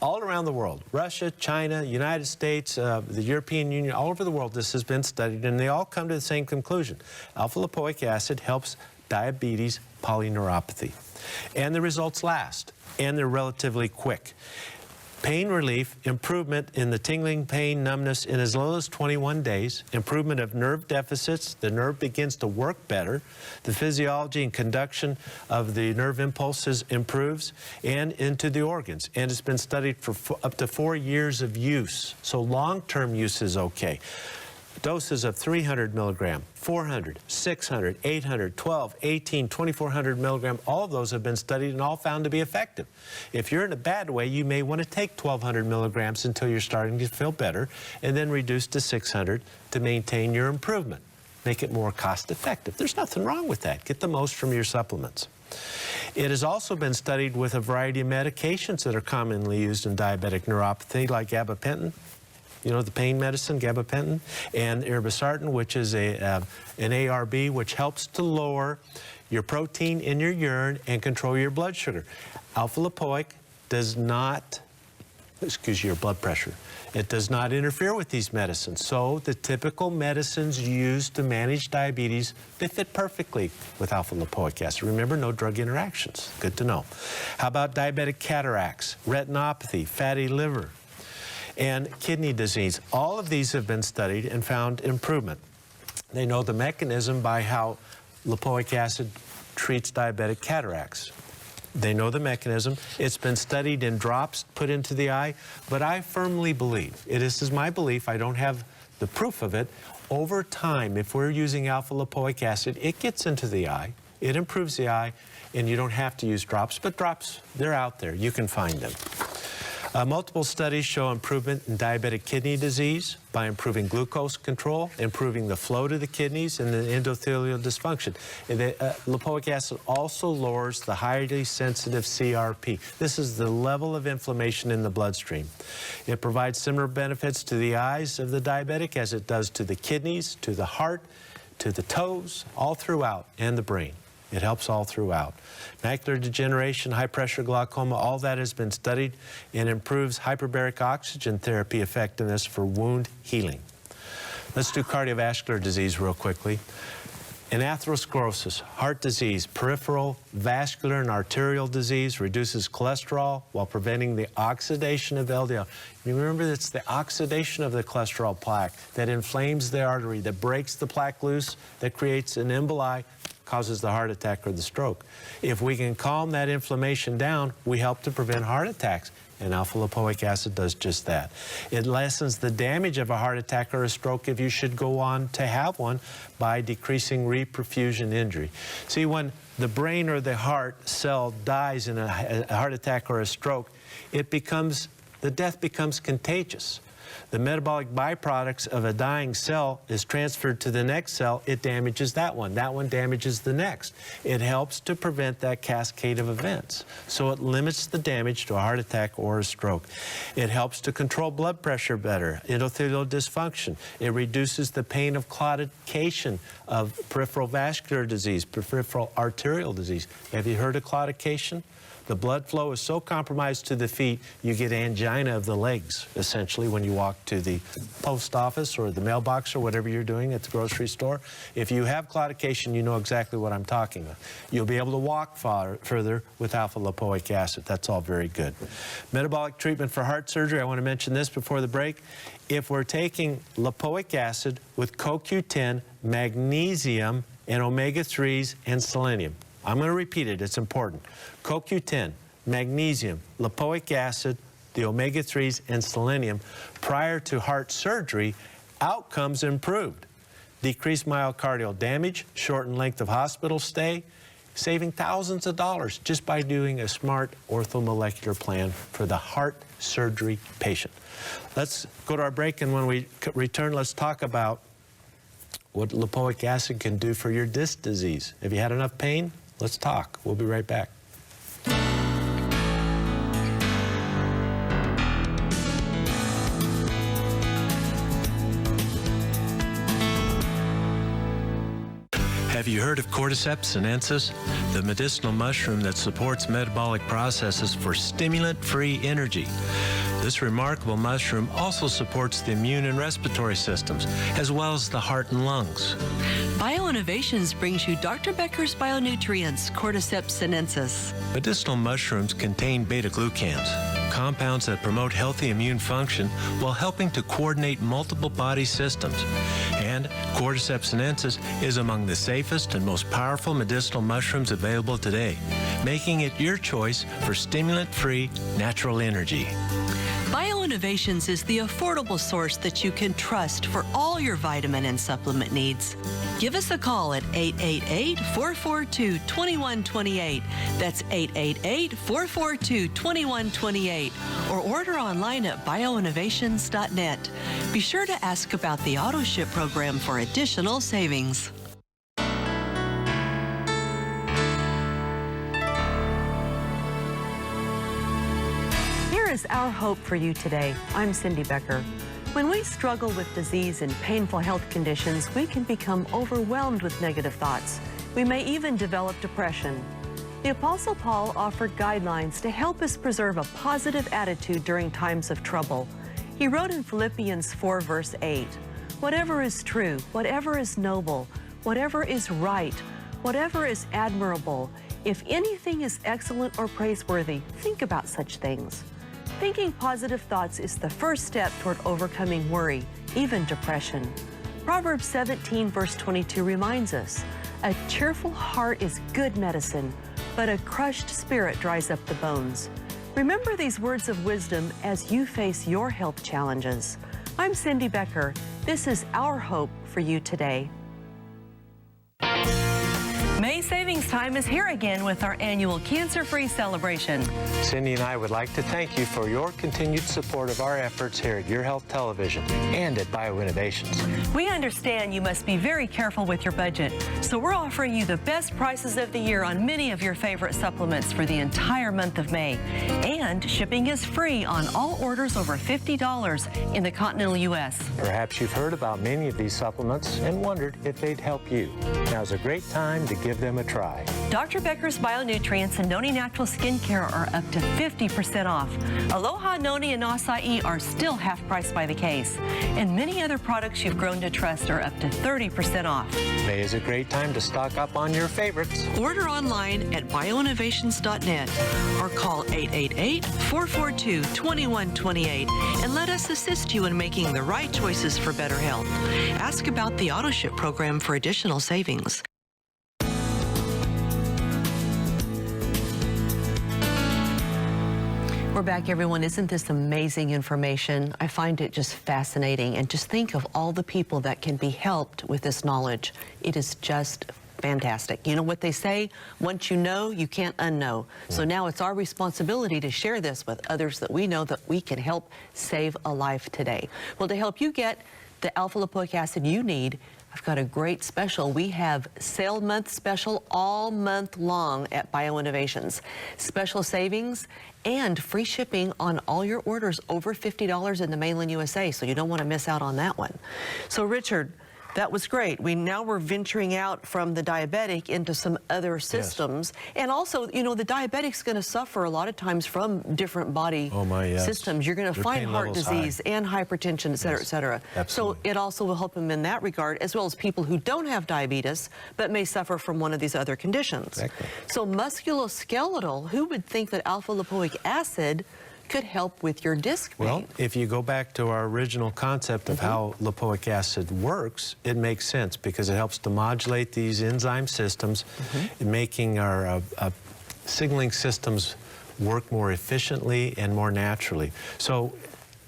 S1: All around the world, Russia, China, United States, the European Union, all over the world, this has been studied, and they all come to the same conclusion. Alpha lipoic acid helps diabetes polyneuropathy. And the results last, and they're relatively quick. Pain relief, improvement in the tingling, pain, numbness in as little as 21 days, improvement of nerve deficits, the nerve begins to work better, the physiology and conduction of the nerve impulses improves, and into the organs. And it's been studied for up to 4 years of use, so long-term use is okay. Doses of 300 milligram, 400, 600, 800, 12, 18, 2400 milligram, all of those have been studied and all found to be effective. If you're in a bad way, you may want to take 1200 milligrams until you're starting to feel better, and then reduce to 600 to maintain your improvement. Make it more cost effective. There's nothing wrong with that. Get the most from your supplements. It has also been studied with a variety of medications that are commonly used in diabetic neuropathy, like gabapentin. You know, the pain medicine, gabapentin, and irbesartan, which is an ARB, which helps to lower your protein in your urine and control your blood sugar. Alpha lipoic does not, your blood pressure. It does not interfere with these medicines. So the typical medicines used to manage diabetes, they fit perfectly with alpha lipoic acid. Remember, no drug interactions. Good to know. How about diabetic cataracts, retinopathy, fatty liver, and kidney disease? All of these have been studied and found improvement. They know the mechanism by how lipoic acid treats diabetic cataracts. They know the mechanism. It's been studied in drops put into the eye, but I firmly believe, this is my belief, I don't have the proof of it, over time, if we're using alpha lipoic acid, it gets into the eye, it improves the eye, and you don't have to use drops, but drops, they're out there, you can find them. Multiple studies show improvement in diabetic kidney disease by improving glucose control, improving the flow to the kidneys, and the endothelial dysfunction. Lipoic acid also lowers the highly sensitive CRP. This is the level of inflammation in the bloodstream. It provides similar benefits to the eyes of the diabetic as it does to the kidneys, to the heart, to the toes, all throughout, and the brain. It helps all throughout. Macular degeneration, high pressure glaucoma, all that has been studied and improves hyperbaric oxygen therapy effectiveness for wound healing. Let's do cardiovascular disease real quickly. In atherosclerosis, heart disease, peripheral, vascular, and arterial disease reduces cholesterol while preventing the oxidation of LDL. You remember, it's the oxidation of the cholesterol plaque that inflames the artery, that breaks the plaque loose, that creates an emboli, causes the heart attack or the stroke. If we can calm that inflammation down, we help to prevent heart attacks, and alpha-lipoic acid does just that. It lessens the damage of a heart attack or a stroke if you should go on to have one by decreasing reperfusion injury. See, when the brain or the heart cell dies in a heart attack or a stroke, the death becomes contagious. The metabolic byproducts of a dying cell is transferred to the next cell. It damages that one damages the next. It helps to prevent that cascade of events. So it limits the damage to a heart attack or a stroke. It helps to control blood pressure better, endothelial dysfunction. It reduces the pain of claudication of peripheral vascular disease, peripheral arterial disease. Have you heard of claudication? The blood flow is so compromised to the feet, you get angina of the legs, essentially, when you walk to the post office or the mailbox or whatever you're doing at the grocery store. If you have claudication, you know exactly what I'm talking about. You'll be able to walk further with alpha-lipoic acid. That's all very good. Metabolic treatment for heart surgery, I want to mention this before the break. If we're taking lipoic acid with CoQ10, magnesium, and omega-3s and selenium, I'm going to repeat it, it's important. CoQ10, magnesium, lipoic acid, the omega-3s, and selenium. Prior to heart surgery, outcomes improved. Decreased myocardial damage, shortened length of hospital stay, saving thousands of dollars just by doing a smart orthomolecular plan for the heart surgery patient. Let's go to our break, and when we return, let's talk about what lipoic acid can do for your disc disease. Have you had enough pain? Let's talk. We'll be right back. Have you heard of Cordyceps sinensis, the medicinal mushroom that supports metabolic processes for stimulant-free energy? This remarkable mushroom also supports the immune and respiratory systems, as well as the heart and lungs.
S3: BioInnovations brings you Dr. Becker's Bionutrients, Cordyceps sinensis.
S1: Medicinal mushrooms contain beta-glucans, compounds that promote healthy immune function while helping to coordinate multiple body systems. And Cordyceps sinensis is among the safest and most powerful medicinal mushrooms available today, making it your choice for stimulant-free natural energy.
S3: BioInnovations is the affordable source that you can trust for all your vitamin and supplement needs. Give us a call at 888-442-2128. That's 888-442-2128. Or order online at bioinnovations.net. Be sure to ask about the AutoShip program for additional savings.
S2: Is our hope for you today. I'm Cindy Becker. When we struggle with disease and painful health conditions, we can become overwhelmed with negative thoughts. We may even develop depression. The Apostle Paul offered guidelines to help us preserve a positive attitude during times of trouble. He wrote in Philippians 4, verse 8, "Whatever is true, whatever is noble, whatever is right, whatever is admirable, if anything is excellent or praiseworthy, think about such things." Thinking positive thoughts is the first step toward overcoming worry, even depression. Proverbs 17, verse 22 reminds us, "A cheerful heart is good medicine, but a crushed spirit dries up the bones." Remember these words of wisdom as you face your health challenges. I'm Cindy Becker. This is Our Hope for You today.
S5: May savings time is here again with our annual cancer-free celebration.
S1: Cindy and I would like to thank you for your continued support of our efforts here at Your Health Television and at BioInnovations.
S5: We understand you must be very careful with your budget, so we're offering you the best prices of the year on many of your favorite supplements for the entire month of May. And shipping is free on all orders over $50 in the continental U.S.
S1: Perhaps you've heard about many of these supplements and wondered if they'd help you. Now's a great time to give them a try.
S5: Dr. Becker's Bionutrients and Noni Natural Skincare are up to 50% off. Aloha, Noni, and Acai are still half price by the case. And many other products you've grown to trust are up to 30% off.
S1: May is a great time to stock up on your favorites.
S3: Order online at bioinnovations.net or call 888-442-2128 and let us assist you in making the right choices for better health. Ask about the AutoShip program for additional savings.
S2: We're back, everyone. Isn't this amazing information? I find it just fascinating. And just think of all the people that can be helped with this knowledge. It is just fantastic. You know what they say? Once you know, you can't unknow. So now it's our responsibility to share this with others that we know that we can help save a life today. Well, to help you get the alpha-lipoic acid you need, I've got a great special. We have sale month special all month long at BioInnovations. Special savings and free shipping on all your orders over $50 in the mainland USA, so you don't want to miss out on that one. So Richard, that was great. Now we're venturing out from the diabetic into some other systems. Yes. And also, you know, the diabetic's going to suffer a lot of times from different body systems. You're going to find heart disease and hypertension, et cetera, et cetera.
S1: Absolutely.
S2: So it also will help them in that regard, as well as people who don't have diabetes but may suffer from one of these other conditions.
S1: Exactly.
S2: So musculoskeletal, who would think that alpha-lipoic acid could help with your disc pain?
S1: Well, if you go back to our original concept of how lipoic acid works, it makes sense because it helps to modulate these enzyme systems, making our signaling systems work more efficiently and more naturally. So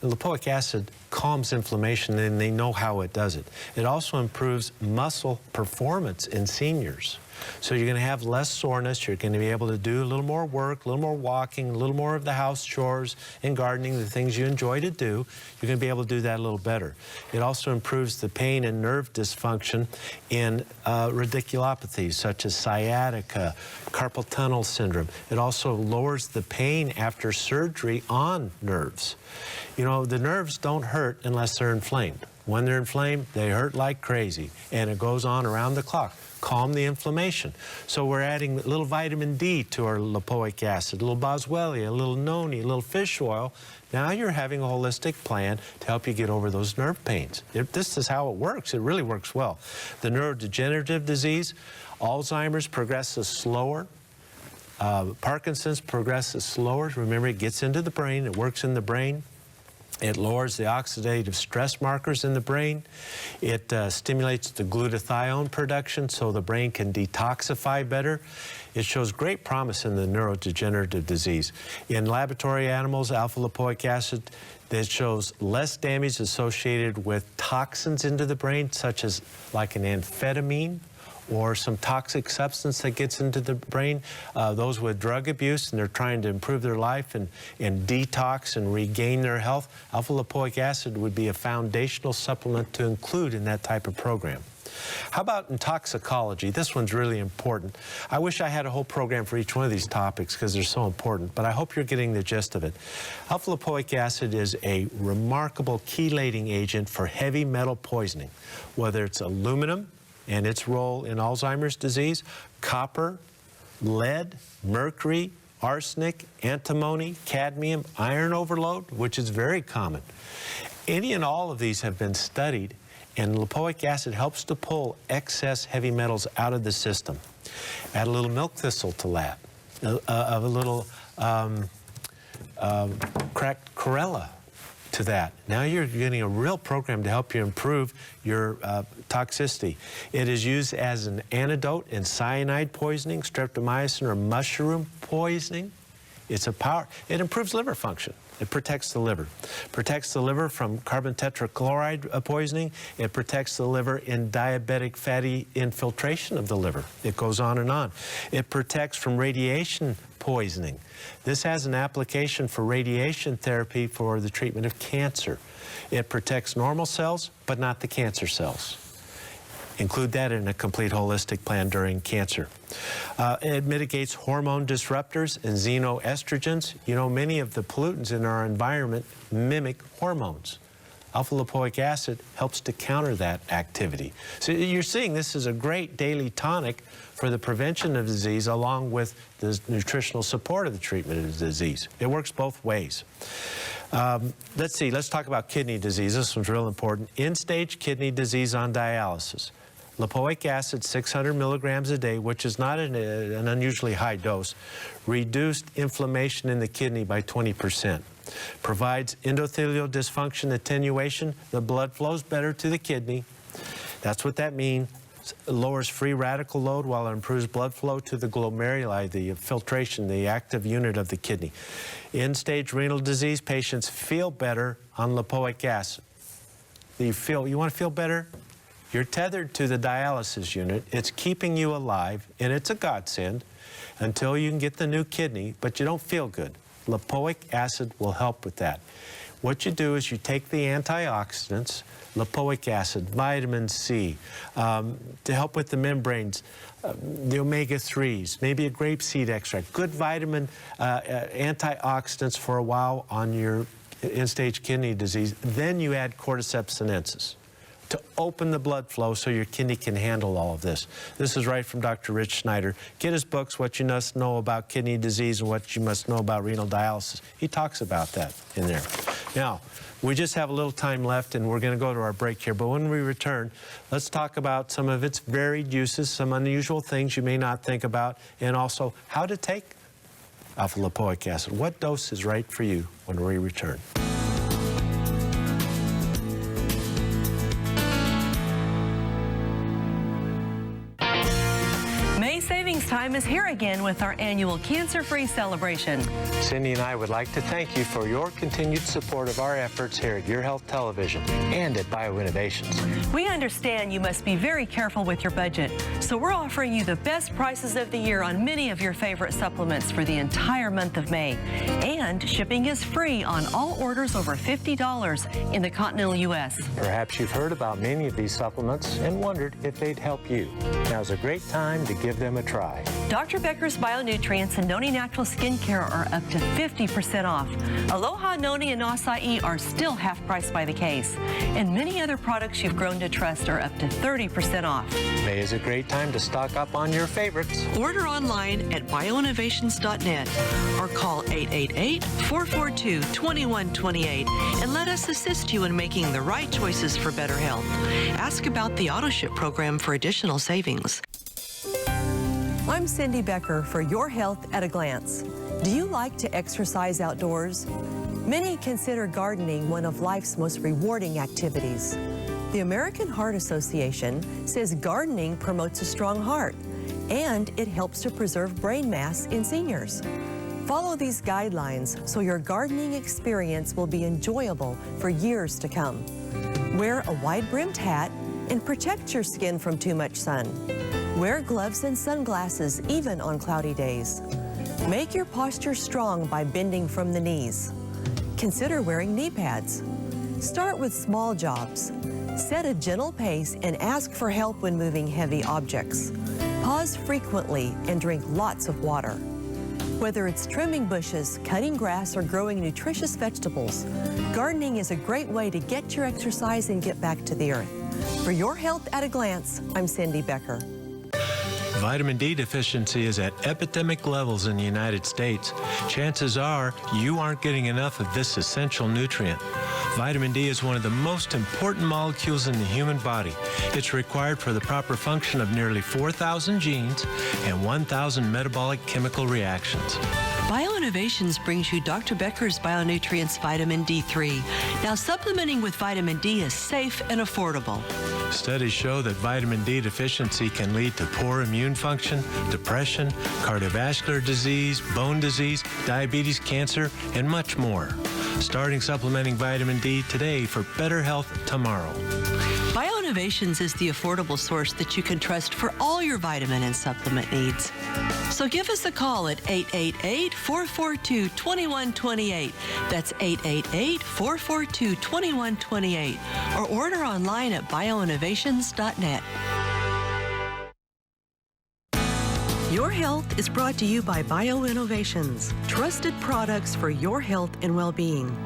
S1: lipoic acid calms inflammation, and they know how it does it. It also improves muscle performance in seniors. So you're going to have less soreness. You're going to be able to do a little more work, a little more walking, a little more of the house chores and gardening, the things you enjoy to do. You're going to be able to do that a little better. It also improves the pain and nerve dysfunction in radiculopathies such as sciatica, carpal tunnel syndrome. It also lowers the pain after surgery on nerves. You know, the nerves don't hurt unless they're inflamed. When they're inflamed, they hurt like crazy, and it goes on around the clock. Calm the inflammation. So we're adding a little vitamin D to our lipoic acid, a little boswellia, a little noni, a little fish oil. Now you're having a holistic plan to help you get over those nerve pains. This is how it works. It really works well. The neurodegenerative disease, Alzheimer's progresses slower. Parkinson's progresses slower. Remember, it gets into the brain. It works in the brain. It lowers the oxidative stress markers in the brain. It stimulates the glutathione production so the brain can detoxify better. It shows great promise in the neurodegenerative disease. In laboratory animals, alpha-lipoic acid, that shows less damage associated with toxins into the brain, such as like an amphetamine or some toxic substance that gets into the brain. Those with drug abuse and they're trying to improve their life and detox and regain their health, alpha-lipoic acid would be a foundational supplement to include in that type of program. How about in toxicology? This one's really important. I wish I had a whole program for each one of these topics because they're so important, but I hope you're getting the gist of it. Alpha-lipoic acid is a remarkable chelating agent for heavy metal poisoning, whether it's aluminum and its role in Alzheimer's disease, copper, lead, mercury, arsenic, antimony, cadmium, iron overload, which is very common. Any and all of these have been studied, and lipoic acid helps to pull excess heavy metals out of the system. Add a little milk thistle to that, a little cracked chlorella to that. Now you're getting a real program to help you improve your toxicity. It is used as an antidote in cyanide poisoning, streptomycin or mushroom poisoning, It improves liver function. It protects the liver. Protects the liver from carbon tetrachloride poisoning. It protects the liver in diabetic fatty infiltration of the liver. It goes on and on. It protects from radiation poisoning. This has an application for radiation therapy for the treatment of cancer. It protects normal cells, but not the cancer cells. Include that in a complete holistic plan during cancer. It mitigates hormone disruptors and xenoestrogens. You know, many of the pollutants in our environment mimic hormones. Alpha-lipoic acid helps to counter that activity. So you're seeing this is a great daily tonic for the prevention of disease along with the nutritional support of the treatment of the disease. It works both ways. Let's talk about kidney disease. This one's real important. End-stage kidney disease on dialysis. Lipoic acid, 600 milligrams a day, which is not an unusually high dose, reduced inflammation in the kidney by 20%. Provides endothelial dysfunction attenuation. The blood flows better to the kidney. That's what that means. Lowers free radical load while it improves blood flow to the glomeruli, the filtration, the active unit of the kidney. End-stage renal disease patients feel better on lipoic acid. You want to feel better? You're tethered to the dialysis unit. It's keeping you alive, and it's a godsend until you can get the new kidney, but you don't feel good. Lipoic acid will help with that. What you do is you take the antioxidants, lipoic acid, vitamin C, to help with the membranes, the omega-3s, maybe a grapeseed extract, good vitamin antioxidants for a while on your end-stage kidney disease. Then you add cordyceps sinensis to open the blood flow so your kidney can handle all of this. This is right from Dr. Rich Schneider. Get his books, What You Must Know About Kidney Disease and What You Must Know About Renal Dialysis. He talks about that in there. Now, we just have a little time left, and we're going to go to our break here. But when we return, let's talk about some of its varied uses, some unusual things you may not think about, and also how to take alpha-lipoic acid. What dose is right for you when we return?
S5: Savings time is here again with our annual cancer-free celebration.
S1: Cindy and I would like to thank you for your continued support of our efforts here at Your Health Television and at BioInnovations.
S5: We understand you must be very careful with your budget, so we're offering you the best prices of the year on many of your favorite supplements for the entire month of May. And shipping is free on all orders over $50 in the continental U.S.
S1: Perhaps you've heard about many of these supplements and wondered if they'd help you. Now's a great time to give them a try.
S5: Dr. Becker's Bionutrients and Noni Natural Skincare are up to 50% off. Aloha, Noni, and Acai are still half price by the case. And many other products you've grown to trust are up to 30% off.
S1: May is a great time to stock up on your favorites.
S3: Order online at bioinnovations.net or call 888-442-2128 and let us assist you in making the right choices for better health. Ask about the AutoShip program for additional savings.
S2: I'm Cindy Becker for Your Health at a Glance. Do you like to exercise outdoors? Many consider gardening one of life's most rewarding activities. The American Heart Association says gardening promotes a strong heart, and it helps to preserve brain mass in seniors. Follow these guidelines so your gardening experience will be enjoyable for years to come. Wear a wide-brimmed hat and protect your skin from too much sun. Wear gloves and sunglasses even on cloudy days. Make your posture strong by bending from the knees. Consider wearing knee pads. Start with small jobs. Set a gentle pace and ask for help when moving heavy objects. Pause frequently and drink lots of water. Whether it's trimming bushes, cutting grass, or growing nutritious vegetables, gardening is a great way to get your exercise and get back to the earth. For Your Health at a Glance, I'm Cindy Becker.
S1: Vitamin D deficiency is at epidemic levels in the United States. Chances are you aren't getting enough of this essential nutrient. Vitamin D is one of the most important molecules in the human body. It's required for the proper function of nearly 4,000 genes and 1,000 metabolic chemical reactions.
S3: BioInnovations brings you Dr. Becker's BioNutrients Vitamin D3. Now, supplementing with vitamin D is safe and affordable.
S1: Studies show that vitamin D deficiency can lead to poor immune function, depression, cardiovascular disease, bone disease, diabetes, cancer, and much more. Starting supplementing vitamin D today for better health tomorrow.
S3: BioInnovations is the affordable source that you can trust for all your vitamin and supplement needs. So give us a call at 888-442-2128. That's 888-442-2128. Or order online at bioinnovations.net. Your Health is brought to you by BioInnovations, trusted products for your health and well-being.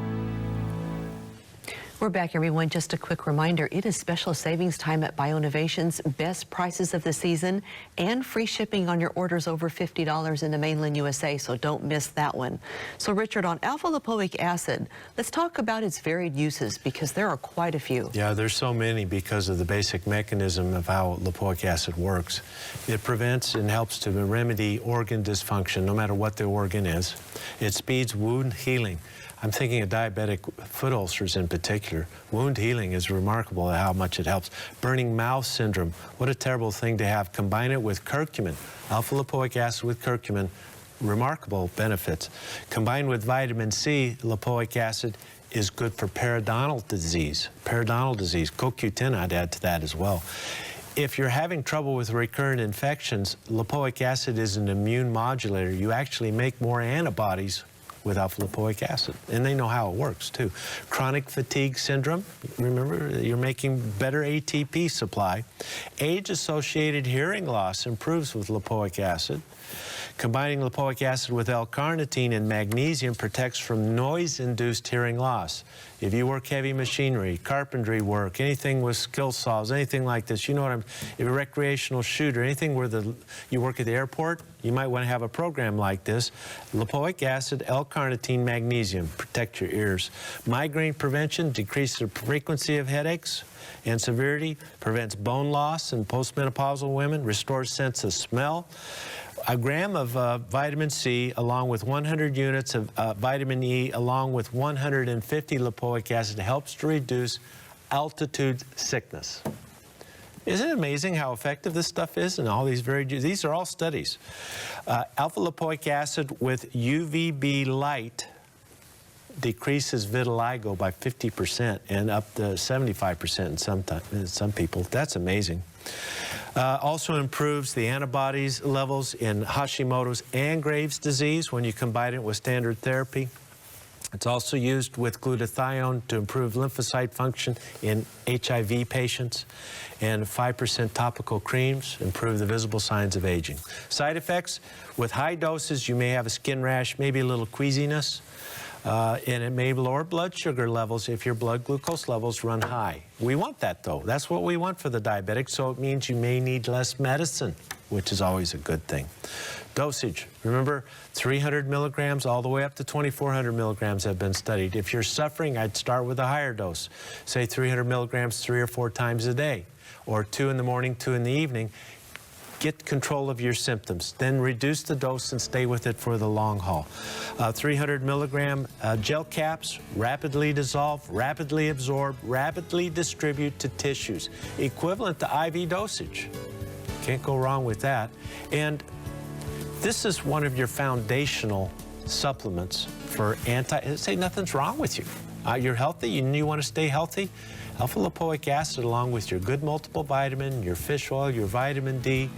S2: We're back, everyone. Just a quick reminder, it is special savings time at BioInnovations, best prices of the season, and free shipping on your orders over $50 in the mainland USA, so don't miss that one. So, Richard, on alpha-lipoic acid, let's talk about its varied uses, because there are quite a few.
S1: Yeah, there's so many because of the basic mechanism of how lipoic acid works. It prevents and helps to remedy organ dysfunction, no matter what the organ is. It speeds wound healing. I'm thinking of diabetic foot ulcers in particular. Wound healing is remarkable at how much it helps. Burning mouth syndrome, what a terrible thing to have. Combine it with curcumin, alpha-lipoic acid with curcumin, remarkable benefits. Combined with vitamin C, lipoic acid is good for periodontal disease. Periodontal disease, CoQ10 I'd add to that as well. If you're having trouble with recurrent infections, lipoic acid is an immune modulator. You actually make more antibodies with alpha-lipoic acid, and they know how it works too. Chronic fatigue syndrome, remember, you're making better ATP supply. Age-associated hearing loss improves with lipoic acid. Combining lipoic acid with L-carnitine and magnesium protects from noise-induced hearing loss. If you work heavy machinery, carpentry work, anything with skill saws, anything like this, you know what if you're a recreational shooter, anything where you work at the airport, you might want to have a program like this. Lipoic acid, L-carnitine, magnesium, protect your ears. Migraine prevention, decrease the frequency of headaches and severity, prevents bone loss in postmenopausal women, restores sense of smell. A gram of vitamin C along with 100 units of vitamin E along with 150 lipoic acid helps to reduce altitude sickness. Isn't it amazing how effective this stuff is? And all these these are all studies. Alpha-lipoic acid with UVB light decreases vitiligo by 50% and up to 75% in some people. That's amazing. Also improves the antibodies levels in Hashimoto's and Graves' disease when you combine it with standard therapy. It's also used with glutathione to improve lymphocyte function in HIV patients. And 5% topical creams improve the visible signs of aging. Side effects, with high doses you may have a skin rash, maybe a little queasiness. And it may lower blood sugar levels if your blood glucose levels run high. We want that, though. That's what we want for the diabetic, so it means you may need less medicine, which is always a good thing. Dosage, remember, 300 milligrams all the way up to 2,400 milligrams have been studied. If you're suffering, I'd start with a higher dose. Say 300 milligrams 3 or 4 times a day, or 2 in the morning, 2 in the evening. Get control of your symptoms, then reduce the dose and stay with it for the long haul. 300 milligram gel caps, rapidly dissolve, rapidly absorb, rapidly distribute to tissues, equivalent to IV dosage. Can't go wrong with that. And this is one of your foundational supplements for say nothing's wrong with you. You're healthy and you want to stay healthy. Alpha-lipoic acid along with your good multiple vitamin, your fish oil, your vitamin D,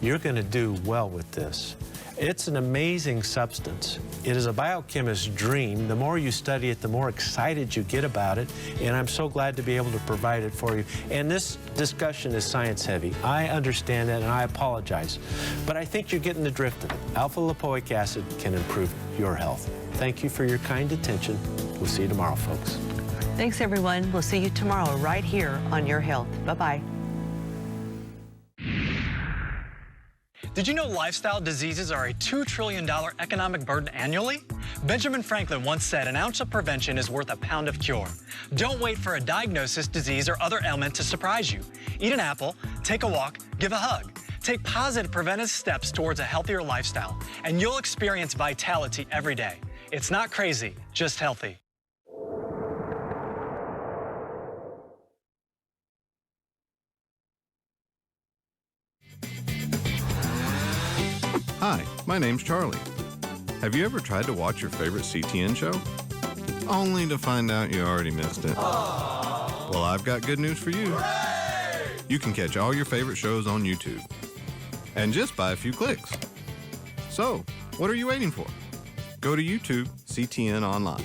S1: you're going to do well with this. It's an amazing substance. It is a biochemist's dream. The more you study it, the more excited you get about it, and I'm so glad to be able to provide it for you. And this discussion is science heavy. I understand that, and I apologize. But I think you're getting the drift of it. Alpha-lipoic acid can improve your health. Thank you for your kind attention. We'll see you tomorrow, folks.
S2: Thanks, everyone. We'll see you tomorrow right here on Your Health. Bye-bye.
S6: Did you know lifestyle diseases are a $2 trillion economic burden annually? Benjamin Franklin once said an ounce of prevention is worth a pound of cure. Don't wait for a diagnosis, disease, or other ailment to surprise you. Eat an apple, take a walk, give a hug. Take positive preventive steps towards a healthier lifestyle, and you'll experience vitality every day. It's not crazy, just healthy.
S7: Hi, my name's Charlie. Have you ever tried to watch your favorite CTN show? Only to find out you already missed it. Well, I've got good news for you. Hooray! You can catch all your favorite shows on YouTube. And just by a few clicks. So, what are you waiting for? Go to YouTube, CTN Online.